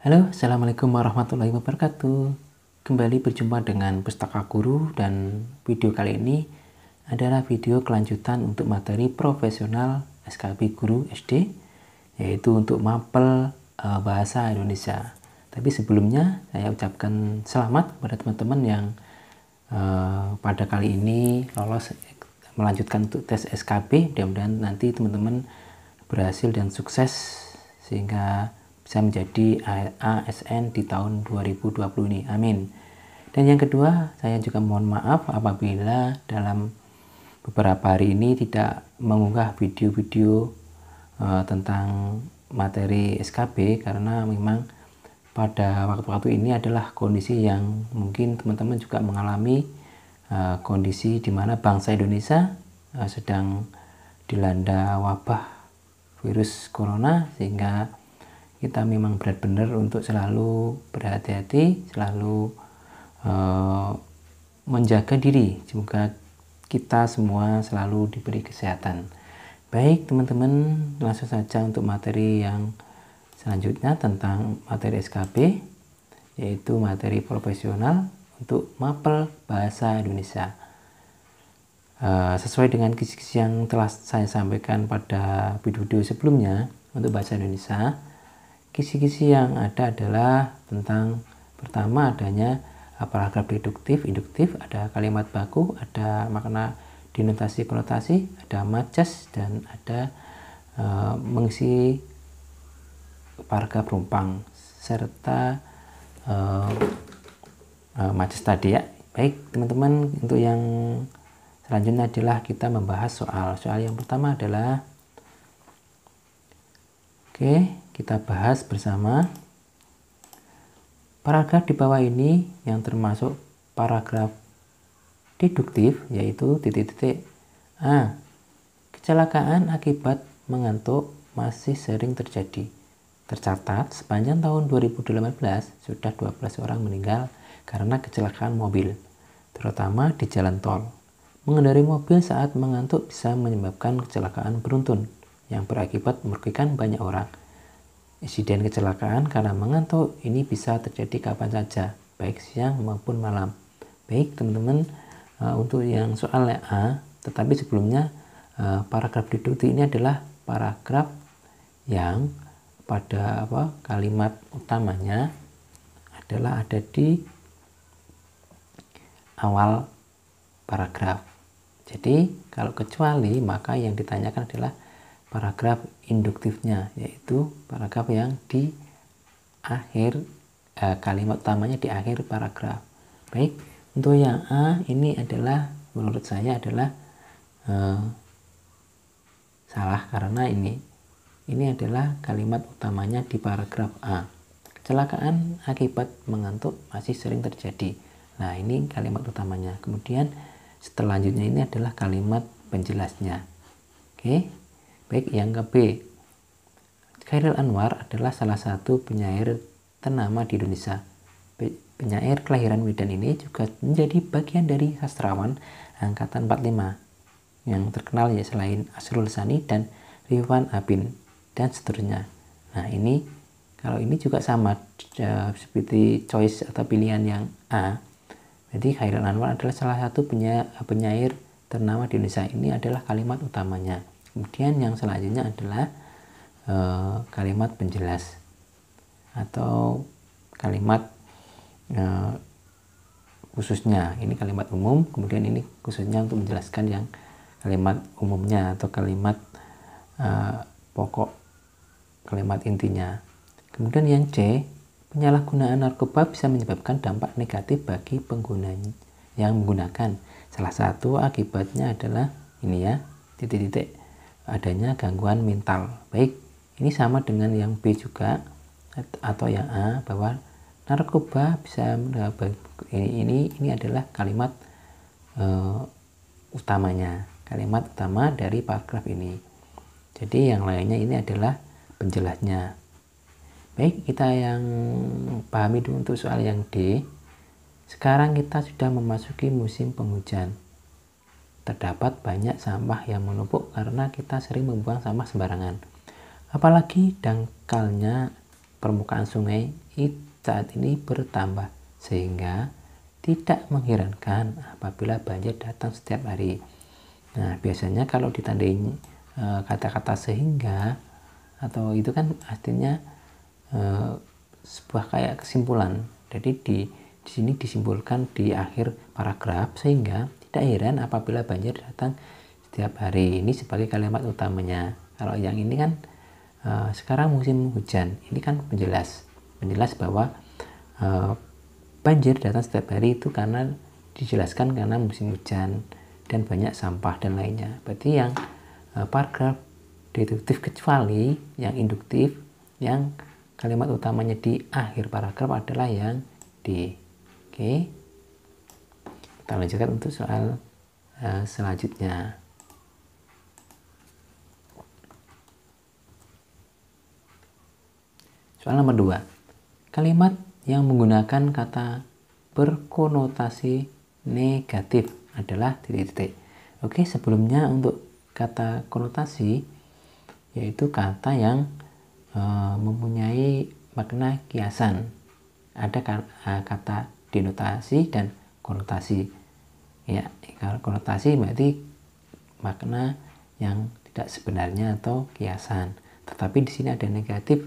Halo, Assalamualaikum warahmatullahi wabarakatuh. Kembali berjumpa dengan Pustaka Guru, dan video kali ini adalah video kelanjutan untuk materi profesional SKB Guru SD, yaitu untuk mapel bahasa Indonesia. Tapi sebelumnya saya ucapkan selamat kepada teman-teman yang pada kali ini lolos melanjutkan untuk tes SKB. Mudah-mudahan nanti teman-teman berhasil dan sukses sehingga bisa menjadi ASN di tahun 2020 ini. Amin. Dan yang kedua, saya juga mohon maaf apabila dalam beberapa hari ini tidak mengunggah video-video tentang materi SKB, karena memang pada waktu-waktu ini adalah kondisi yang mungkin teman-teman juga mengalami, kondisi di mana bangsa Indonesia sedang dilanda wabah virus corona, sehingga kita memang benar-benar untuk selalu berhati-hati, selalu menjaga diri. Semoga kita semua selalu diberi kesehatan. Baik teman-teman, langsung saja untuk materi yang selanjutnya tentang materi SKB, yaitu materi profesional untuk mapel bahasa Indonesia. Sesuai dengan kisi-kisi yang telah saya sampaikan pada video sebelumnya untuk bahasa Indonesia, kisi-kisi yang ada adalah tentang pertama adanya paragraf deduktif, induktif, ada kalimat baku, ada makna denotasi konotasi, ada majas, dan ada mengisi paragraf rumpang serta majas tadi ya. Baik teman-teman, untuk yang selanjutnya adalah kita membahas soal yang pertama adalah, kita bahas bersama paragraf di bawah ini yang termasuk paragraf deduktif, yaitu titik-titik A. Kecelakaan akibat mengantuk masih sering terjadi. Tercatat sepanjang tahun 2018 sudah 12 orang meninggal karena kecelakaan mobil, terutama di jalan tol. Mengendarai mobil saat mengantuk bisa menyebabkan kecelakaan beruntun yang berakibat merugikan banyak orang. Insiden kecelakaan karena mengantuk ini bisa terjadi kapan saja, baik siang maupun malam. Baik teman-teman, untuk yang soal A, tetapi sebelumnya paragraf deduktif ini adalah paragraf yang pada kalimat utamanya adalah ada di awal paragraf. Jadi kalau kecuali, maka yang ditanyakan adalah paragraf induktifnya, yaitu paragraf yang di akhir kalimat utamanya di akhir paragraf. Baik, untuk yang A ini adalah menurut saya adalah salah, karena ini adalah kalimat utamanya di paragraf A. Kecelakaan akibat mengantuk masih sering terjadi. Nah, ini kalimat utamanya. Kemudian selanjutnya ini adalah kalimat penjelasnya. Oke. Baik, yang ke B. Chairil Anwar adalah salah satu penyair ternama di Indonesia. Penyair kelahiran Medan ini juga menjadi bagian dari sastrawan angkatan 45 yang terkenal, ya, selain Asrul Sani dan Ridwan Abin dan seterusnya. Nah, ini kalau ini juga sama seperti choice atau pilihan yang A. Jadi Chairil Anwar adalah salah satu penyair ternama di Indonesia. Ini adalah kalimat utamanya. Kemudian yang selanjutnya adalah kalimat penjelas atau kalimat khususnya. Ini kalimat umum, kemudian ini khususnya untuk menjelaskan yang kalimat umumnya atau kalimat pokok, kalimat intinya. Kemudian yang C, penyalahgunaan narkoba bisa menyebabkan dampak negatif bagi pengguna yang menggunakan. Salah satu akibatnya adalah ini ya, titik-titik, adanya gangguan mental. Baik, ini sama dengan yang B juga atau yang A, bahwa narkoba bisa ini adalah kalimat utamanya, kalimat utama dari paragraf ini. Jadi yang lainnya ini adalah penjelasnya. Baik, kita yang pahami dulu untuk soal yang D. Sekarang kita sudah memasuki musim penghujan. Terdapat banyak sampah yang menumpuk karena kita sering membuang sampah sembarangan. Apalagi dangkalnya permukaan sungai saat ini bertambah, sehingga tidak mengherankan apabila banjir datang setiap hari. Nah, biasanya kalau ditandai kata-kata sehingga atau itu kan artinya sebuah kayak kesimpulan. Jadi di sini disimpulkan di akhir paragraf, sehingga tidak heran apabila banjir datang setiap hari. Ini sebagai kalimat utamanya. Kalau yang ini kan sekarang musim hujan, ini kan penjelas bahwa banjir datang setiap hari itu karena dijelaskan karena musim hujan dan banyak sampah dan lainnya. Berarti yang paragraf deduktif kecuali, yang induktif, yang kalimat utamanya di akhir paragraf adalah yang D. Oke, kita lanjutkan untuk soal selanjutnya. Soal nomor 2. Kalimat yang menggunakan kata berkonotasi negatif adalah titik-titik. Oke, sebelumnya untuk kata konotasi, yaitu kata yang mempunyai makna kiasan. Ada kata denotasi dan konotasi. Ya, kalau konotasi berarti makna yang tidak sebenarnya atau kiasan. Tetapi di sini ada negatif,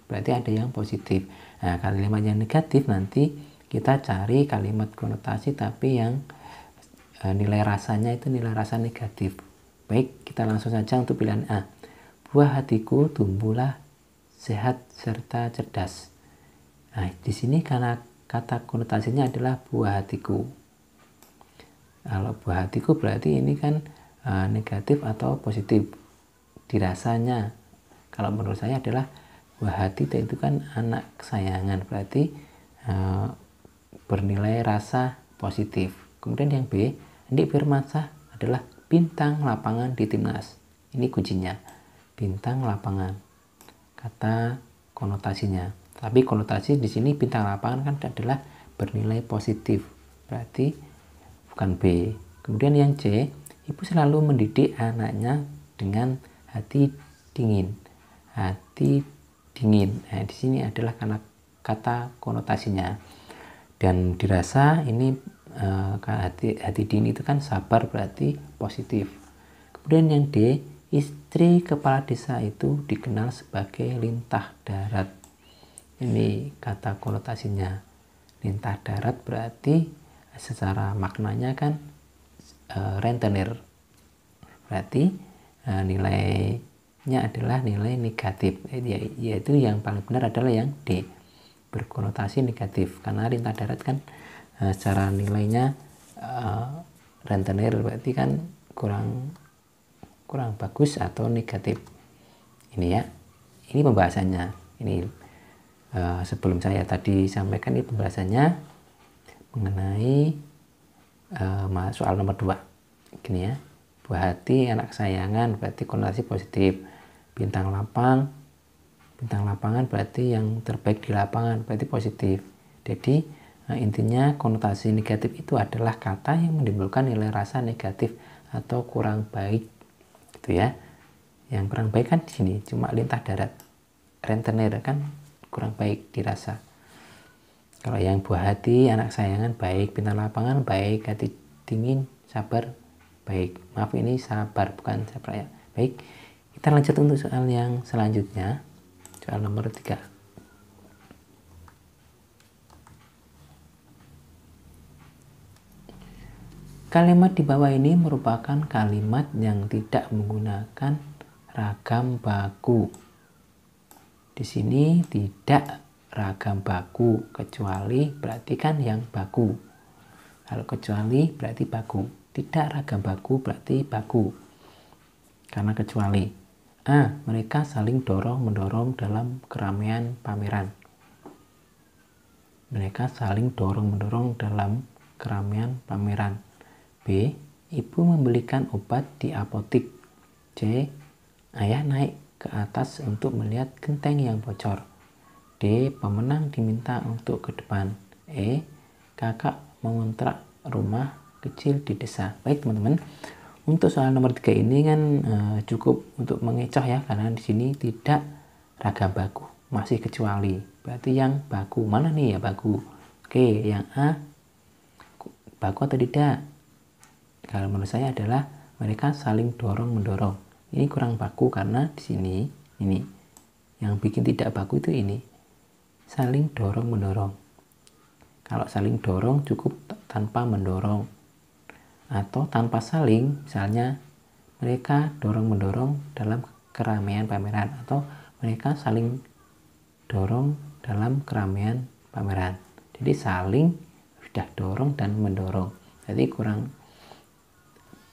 berarti ada yang positif. Nah, kalimat yang negatif nanti kita cari kalimat konotasi tapi yang nilai rasanya itu nilai rasa negatif. Baik, kita langsung saja untuk pilihan A. Buah hatiku tumbuhlah sehat serta cerdas. Nah, di sini karena kata konotasinya adalah buah hatiku. Kalau buah hatiku berarti ini kan negatif atau positif dirasanya. Kalau menurut saya adalah buah hati itu kan anak kesayangan, berarti bernilai rasa positif. Kemudian yang B, Andik Firmansyah adalah bintang lapangan di timnas. Ini kuncinya, bintang lapangan. Kata konotasinya. Tapi konotasi di sini bintang lapangan kan adalah bernilai positif, berarti bukan B. Kemudian yang C, ibu selalu mendidik anaknya dengan hati dingin. Hati dingin. Nah, di sini adalah karena kata konotasinya. Dan dirasa ini hati dingin itu kan sabar, berarti positif. Kemudian yang D, istri kepala desa itu dikenal sebagai lintah darat. Ini kata konotasinya. Lintah darat berarti secara maknanya kan rentenir. Berarti nilainya adalah nilai negatif, yaitu yang paling benar adalah yang D, berkonotasi negatif, karena lintah darat kan secara nilainya rentenir, berarti kan kurang bagus atau negatif. Ini ya, ini pembahasannya. Ini sebelum saya tadi sampaikan, ini pembahasannya mengenai soal nomor 2. Gini ya, buah hati anak kesayangan berarti konotasi positif. Bintang lapangan berarti yang terbaik di lapangan, berarti positif. Jadi intinya konotasi negatif itu adalah kata yang menimbulkan nilai rasa negatif atau kurang baik, gitu ya. Yang kurang baik kan di sini cuma lintah darat, rentenir kan kurang baik dirasa. Kalau yang buah hati anak sayangan baik, bintang lapangan baik, hati dingin sabar baik. Maaf, ini sabar bukan sabar ya. Baik, kita lanjut untuk soal yang selanjutnya, soal nomor 3. Kalimat di bawah ini merupakan kalimat yang tidak menggunakan ragam baku. Di sini tidak ragam baku, kecuali berarti kan yang baku. Kalau kecuali berarti baku. Tidak ragam baku berarti baku. Karena kecuali. A. Mereka saling dorong-mendorong dalam keramaian pameran. Mereka saling dorong-mendorong dalam keramaian pameran. B. Ibu membelikan obat di apotik. C. Ayah naik ke atas untuk melihat genteng yang bocor. D. Pemenang diminta untuk ke depan. E. Kakak mengontrak rumah kecil di desa. Baik teman-teman, untuk soal nomor 3 ini kan cukup untuk mengecoh ya, karena di sini tidak ragam baku, masih kecuali. berarti yang baku. Mana nih ya baku? Oke, yang A baku atau tidak? Kalau menurut saya adalah mereka saling dorong-mendorong. Ini kurang baku karena di sini ini yang bikin tidak baku itu ini saling dorong-mendorong. Kalau saling dorong cukup tanpa mendorong, atau tanpa saling, misalnya mereka dorong-mendorong dalam keramaian pameran, atau mereka saling dorong dalam keramaian pameran. Jadi saling sudah dorong dan mendorong. Jadi kurang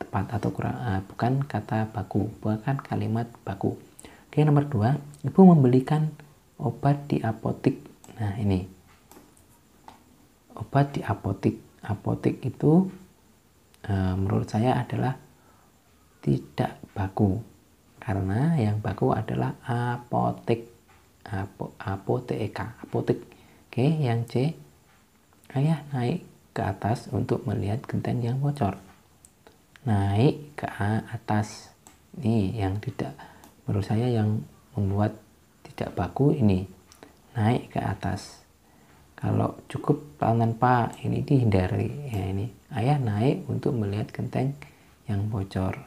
tepat atau kurang bukan kata baku, bukan kalimat baku. Oke, nomor 2, ibu membelikan obat di apotik. Nah, ini obat di apotik. Apotik itu menurut saya adalah tidak baku, karena yang baku adalah apotek. Apotek. Oke, yang C, ayah naik ke atas untuk melihat genteng yang bocor. Naik ke atas, ini yang tidak, menurut saya yang membuat tidak baku ini naik ke atas. Kalau cukup tanpa ini dihindari ya. Ini ayah naik untuk melihat genteng yang bocor,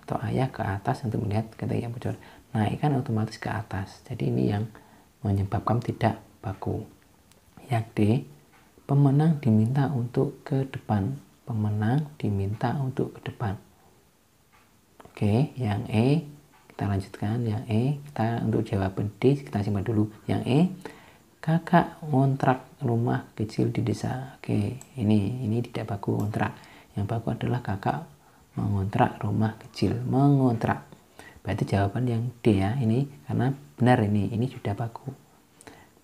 atau ayah ke atas untuk melihat genteng yang bocor. Naik kan otomatis ke atas, jadi ini yang menyebabkan tidak baku. Yang D, pemenang diminta untuk ke depan. Pemenang diminta untuk ke depan. Oke, yang E kita lanjutkan. Yang E, kita untuk jawaban D kita simpan dulu. Yang E, kakak ngontrak rumah kecil di desa. Oke, ini tidak baku ngontrak. Yang baku adalah kakak mengontrak rumah kecil. Mengontrak. Berarti jawaban yang D ya, ini karena benar, ini sudah baku.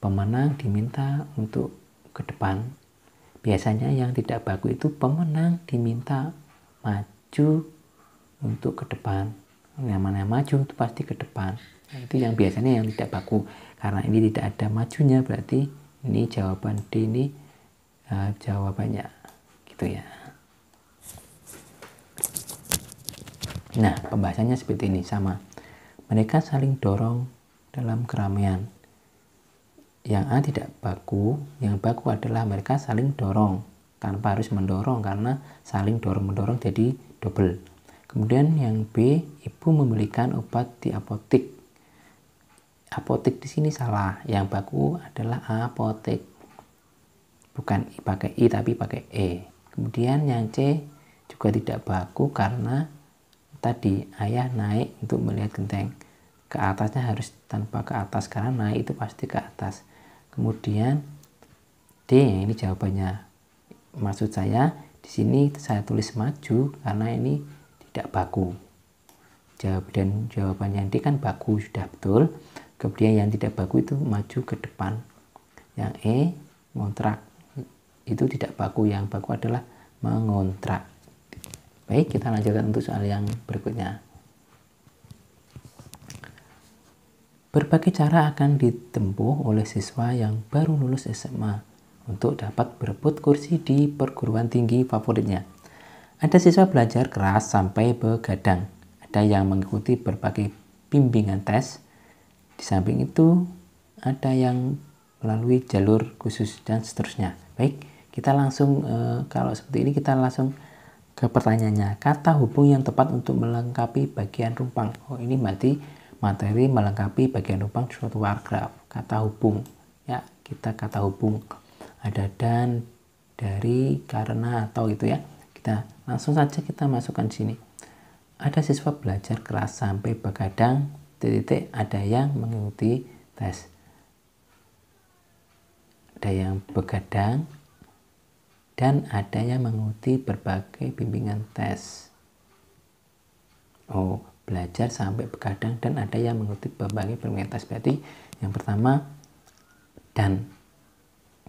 Pemenang diminta untuk ke depan. Biasanya yang tidak baku itu pemenang diminta maju untuk ke depan. Yang mana maju itu pasti ke depan. Nah, itu yang biasanya yang tidak baku. Karena ini tidak ada majunya, berarti ini jawaban D ini jawabannya gitu ya. Nah, pembahasannya seperti ini, sama. Mereka saling dorong dalam keramaian. Yang A tidak baku, yang baku adalah mereka saling dorong tanpa harus mendorong, karena saling dorong-mendorong jadi double. Kemudian yang B, ibu membelikan obat di apotik. Apotik di sini salah, yang baku adalah apotek. Bukan pakai I tapi pakai E. Kemudian yang C juga tidak baku karena tadi ayah naik untuk melihat genteng. Ke atasnya harus tanpa ke atas, karena naik itu pasti ke atas. Kemudian D, ini jawabannya. Maksud saya di sini saya tulis maju karena ini tidak baku. Dan jawabannya D kan baku, sudah betul. Kemudian yang tidak baku itu maju ke depan. Yang E, ngontrak, itu tidak baku, yang baku adalah mengontrak. Baik, kita lanjutkan untuk soal yang berikutnya. Berbagai cara akan ditempuh oleh siswa yang baru lulus SMA untuk dapat berebut kursi di perguruan tinggi favoritnya. Ada siswa belajar keras sampai begadang. Ada yang mengikuti berbagai bimbingan tes. Di samping itu, ada yang melalui jalur khusus dan seterusnya. Baik, kita langsung kalau seperti ini kita langsung ke pertanyaannya. Kata hubung yang tepat untuk melengkapi bagian rumpang. Oh, ini berarti materi melengkapi bagian rumpang di suatu paragraf. Kata hubung. Ya, kita kata hubung. Ada dan, dari, karena, atau gitu ya. Kita langsung saja kita masukkan sini. Ada siswa belajar keras sampai begadang, titik, ada yang mengikuti tes. Ada yang begadang, dan ada yang mengikuti berbagai bimbingan tes. Oh, belajar sampai begadang dan ada yang mengikuti berbagai bimbingan tes. Berarti yang pertama dan.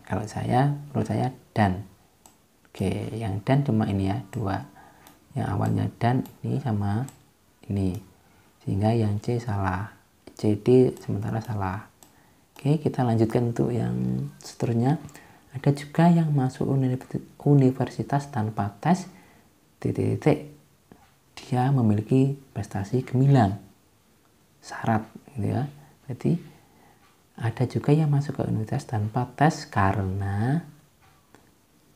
Kalau saya, menurut saya dan. Oke, yang dan cuma ini ya, dua. Yang awalnya dan ini sama ini. Sehingga yang C salah. CD sementara salah. Oke, kita lanjutkan untuk yang seterusnya. Ada juga yang masuk universitas tanpa tes, titik, dia memiliki prestasi gemilang. Syarat gitu ya. Berarti Ada juga yang masuk ke universitas tanpa tes karena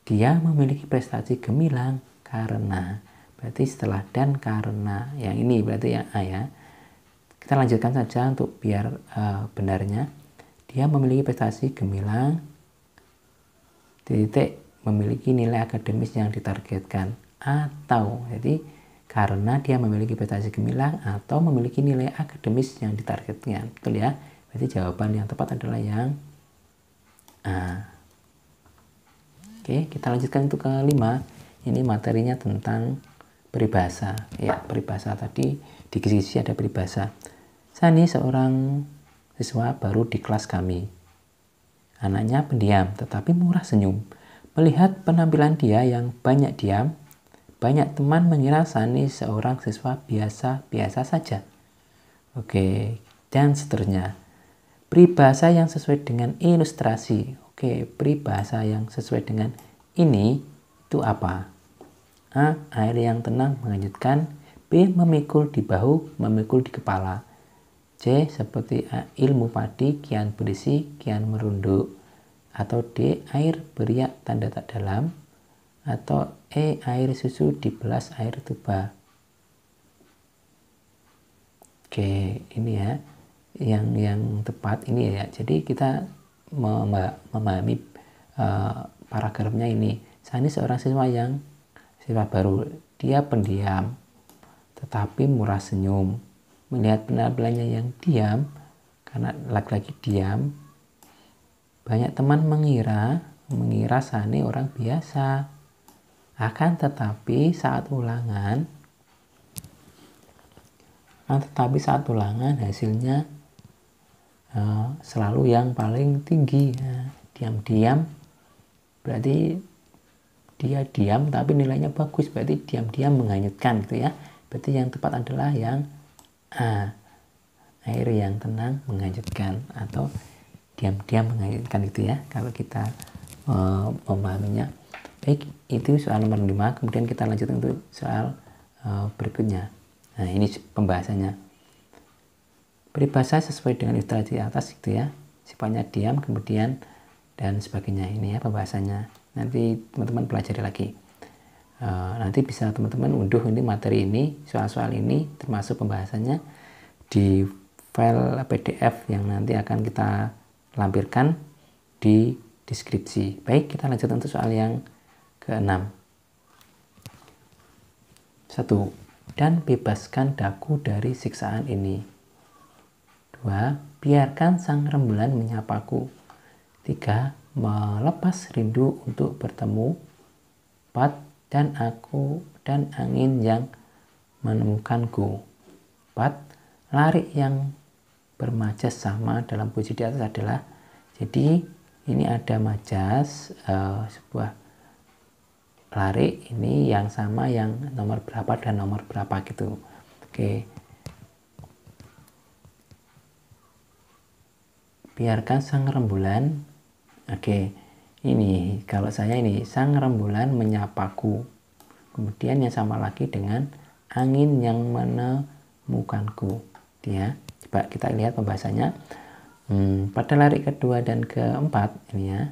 dia memiliki prestasi gemilang. Karena, berarti setelah dan karena, yang ini berarti yang A ya. Kita lanjutkan saja untuk biar benarnya. Dia memiliki prestasi gemilang, titik, memiliki nilai akademis yang ditargetkan. Atau, jadi karena dia memiliki prestasi gemilang atau memiliki nilai akademis yang ditargetkan. Betul ya? Berarti jawaban yang tepat adalah yang A. Oke, kita lanjutkan untuk kelima. Ini materinya tentang peribahasa. Ya, peribahasa tadi di sisi ada peribahasa. Saya ini seorang siswa baru di kelas kami. Anaknya pendiam tetapi murah senyum. Melihat penampilan dia yang banyak diam, banyak teman mengira Sani seorang siswa biasa-biasa saja. Oke, dan seterusnya. Peribahasa yang sesuai dengan ilustrasi. Oke, peribahasa yang sesuai dengan ini itu apa? A. Air yang tenang mengejutkan. B. Memikul di bahu, memikul di kepala. C. Seperti ilmu padi, kian berisi, kian merunduk. Atau D. Air beriak tanda tak dalam. Atau E. Air susu dibelas air tuba. Oke, ini ya yang tepat ini ya. Jadi kita memahami paragrafnya ini. Saya ini seorang siswa baru. Dia pendiam, tetapi murah senyum. Melihat penampilannya yang diam, karena laki-laki diam, banyak teman mengira Sani orang biasa. Akan tetapi saat ulangan hasilnya selalu yang paling tinggi. Diam-diam berarti dia diam tapi nilainya bagus, berarti diam-diam menghanyutkan gitu ya. Berarti yang tepat adalah yang A. Air yang tenang menghanyutkan atau diam-diam menghanyutkan gitu ya kalau kita memahaminya. Baik, itu soal nomor 5. Kemudian kita lanjutkan untuk soal berikutnya. Nah, ini pembahasannya. Peribahasa sesuai dengan ilustrasi atas gitu ya. Sifatnya diam, kemudian dan sebagainya. Ini ya pembahasannya. Nanti teman-teman pelajari lagi. Nanti bisa teman-teman unduh ini materi ini, soal-soal ini termasuk pembahasannya di file PDF yang nanti akan kita lampirkan di deskripsi. Baik, kita lanjut untuk soal yang ke-6. 1. Dan bebaskan daku dari siksaan ini. 2. Biarkan sang rembulan menyapaku. 3. Melepas rindu untuk bertemu. 4. Dan aku dan angin yang menemukanku. 4. Lari yang bermajas sama dalam puisi di atas adalah, jadi ini ada majas, sebuah lari ini yang sama yang nomor berapa dan nomor berapa gitu. Oke. Biarkan sang rembulan. Oke. Ini kalau saya ini sang rembulan menyapaku. Kemudian yang sama lagi dengan angin yang menemukanku. Ya. Coba kita lihat pembahasannya. Pada lari kedua dan keempat ini ya.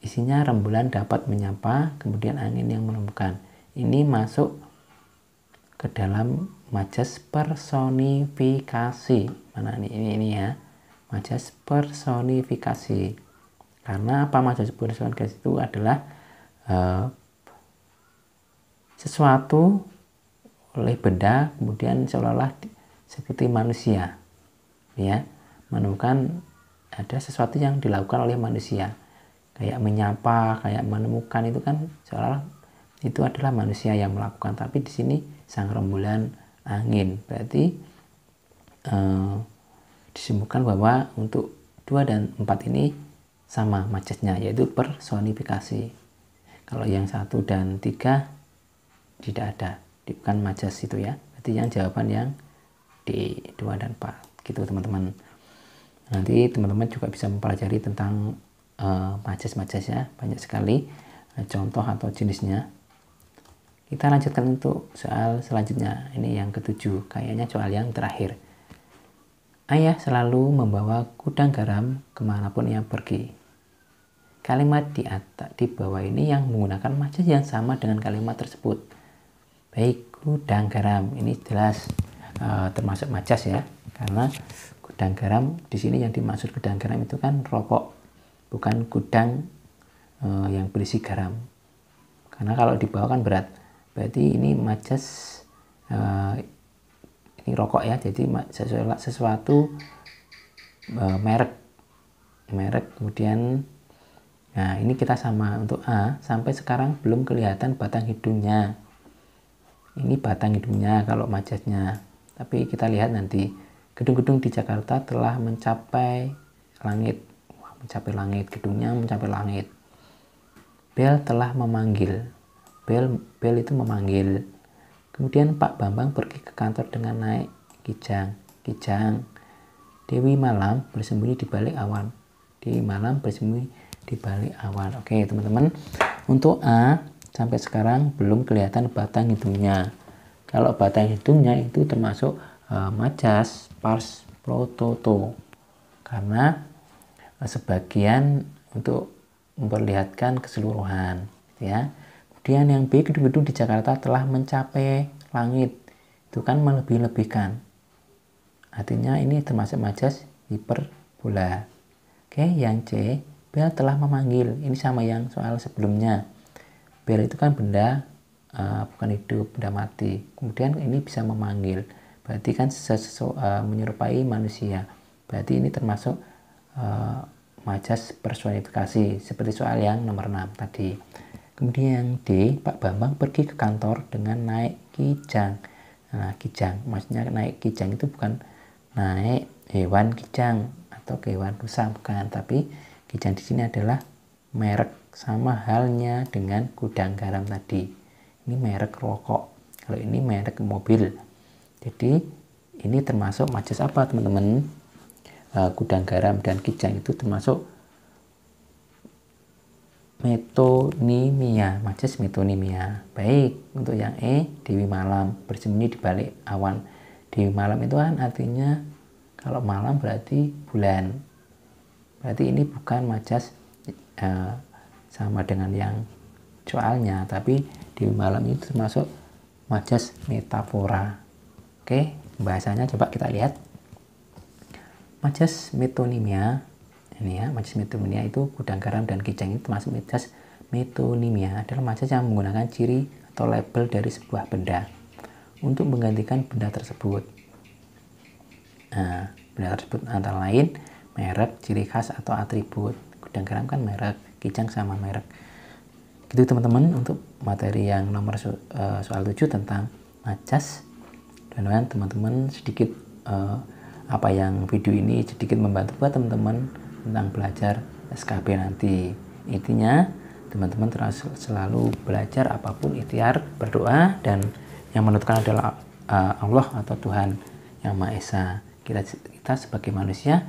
Isinya rembulan dapat menyapa, kemudian angin yang menemukan. Ini masuk ke dalam majas personifikasi. Mana ini ya. Majas personifikasi. Karena apa majas personifikasi itu adalah sesuatu oleh benda kemudian seolah-olah seperti manusia. Ya, menemukan ada sesuatu yang dilakukan oleh manusia. Kayak menyapa, kayak menemukan itu kan seolah itu adalah manusia yang melakukan. Tapi di sini sang rembulan angin. Berarti disebutkan bahwa untuk 2 dan 4 ini sama majasnya, yaitu personifikasi. Kalau yang 1 dan 3 tidak ada, bukan majas itu ya. Berarti yang jawaban yang di 2 dan 4 gitu teman-teman. Nanti teman-teman juga bisa mempelajari tentang majas-majasnya, banyak sekali contoh atau jenisnya. Kita lanjutkan untuk soal selanjutnya. Ini yang ke-7, kayaknya soal yang terakhir. Ayah selalu membawa gudang garam kemanapun ia pergi. Kalimat di bawah ini yang menggunakan majas yang sama dengan kalimat tersebut. Baik, gudang garam ini jelas termasuk majas ya, karena gudang garam di sini yang dimaksud gudang garam itu kan rokok, bukan gudang yang berisi garam. Karena kalau di bawah kan berat, berarti ini majas ini rokok ya, jadi sesuatu merek. Kemudian nah ini kita sama untuk A, sampai sekarang belum kelihatan batang hidungnya. Ini batang hidungnya kalau majasnya, tapi kita lihat nanti. Gedung-gedung di Jakarta telah mencapai langit. Mencapai langit, gedungnya mencapai langit. Bel telah memanggil. Bel itu memanggil. Kemudian Pak Bambang pergi ke kantor dengan naik kijang. Dewi malam bersembunyi di balik awan. Dewi malam bersembunyi di balik awan. Oke teman-teman, untuk A sampai sekarang belum kelihatan batang hidungnya. Kalau batang hidungnya itu termasuk majas pars pro toto, karena sebagian untuk memperlihatkan keseluruhan ya. Kemudian yang B, gedung-gedung di Jakarta telah mencapai langit. Itu kan melebih-lebihkan. Artinya ini termasuk majas hiperbola. Oke, yang C, Bel telah memanggil. Ini sama yang soal sebelumnya. Bel itu kan benda, bukan hidup, benda mati. Kemudian ini bisa memanggil. Berarti kan menyerupai manusia. Berarti ini termasuk majas personifikasi, seperti soal yang nomor 6 tadi. Kemudian yang D, Pak Bambang pergi ke kantor dengan naik kijang. Nah, kijang, maksudnya naik kijang itu bukan naik hewan kijang atau hewan rusa, bukan. Tapi kijang di sini adalah merek, sama halnya dengan gudang garam tadi. Ini merek rokok, kalau ini merek mobil. Jadi ini termasuk majas apa teman-teman? Gudang garam dan kijang itu termasuk metonimia, majas metonimia. Baik, untuk yang E, Dewi malam bersembunyi di balik awan. Dewi malam itu kan artinya kalau malam berarti bulan. Berarti ini bukan majas sama dengan yang soalnya, tapi Dewi malam itu termasuk majas metafora. Oke, bahasanya coba kita lihat. Majas metonimia ini ya, majas metonimia itu gudang garam dan kijang itu termasuk majas metonimia, adalah majas yang menggunakan ciri atau label dari sebuah benda untuk menggantikan benda tersebut. Nah, benda tersebut antara lain merek, ciri khas atau atribut. Gudang garam kan merek, kijang sama merek. Gitu teman-teman untuk materi yang nomor soal 7 tentang majas. Dan teman-teman sedikit apa yang video ini sedikit membantu buat teman-teman tentang belajar SKB nanti. Intinya teman-teman terus selalu belajar apapun, ikhtiar, berdoa, dan yang menentukan adalah Allah atau Tuhan Yang Maha Esa. Kita sebagai manusia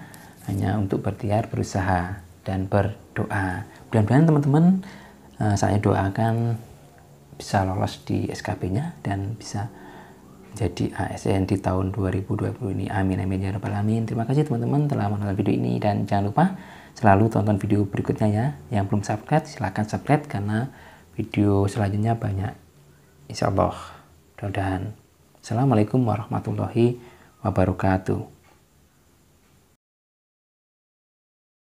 hanya untuk berikhtiar, berusaha, dan berdoa. Mudah-mudahan teman-teman saya doakan bisa lolos di SKB-nya dan bisa jadi ASN di tahun 2020 ini. Amin amin ya rabbal alamin. Terima kasih teman-teman telah menonton video ini, dan jangan lupa selalu tonton video berikutnya ya. Yang belum subscribe silahkan subscribe karena video selanjutnya banyak, insya Allah. Mudah-mudahan. Assalamualaikum warahmatullahi wabarakatuh.